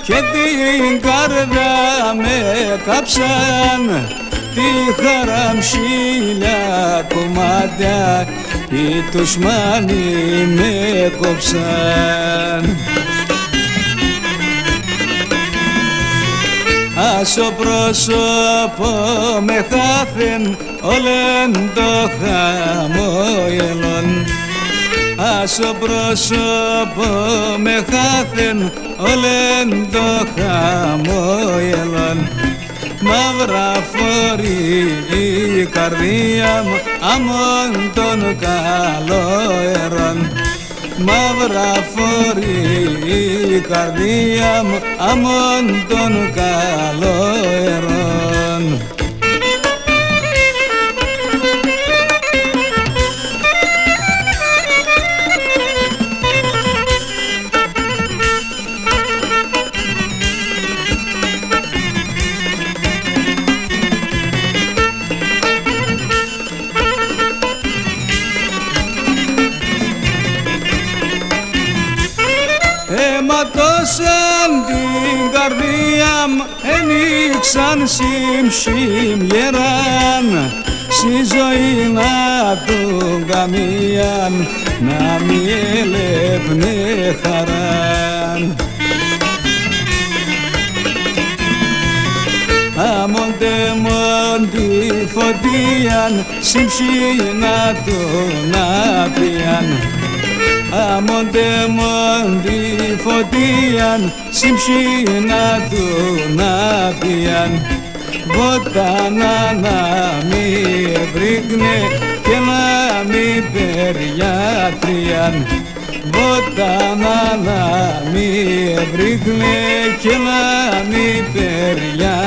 και την καρδιά με κάψαν, τη χαρά χίλια κομμάτια οι τουσμάνοι με κόψαν. Άσο πρόσωπο με χάθεν όλεν το χαμόγελον, άσο πρόσωπο με χάθεν όλεν το χαμόγελον. Μαύρα φορεί η καρδία μου αμόν των καλοερών, μαύρα φορεί η καρδία μου αμόν των καλοερών. Αιματώσαν την καρδία μου, ένοιξαν συμ γεράν, στη ζωή να του καμίαν, να μη έλεπνε χαράν. Αμοντεμον τη φωτίαν, συμψίνα του να πιαν, αμοντεμον τη φωτίαν, συμψίνα του να πιαν. Βότανα να μη εμπρίκνε και να μη περιάτριαν, βότανα να μη εμπρίκνε και να μη περιάτριαν.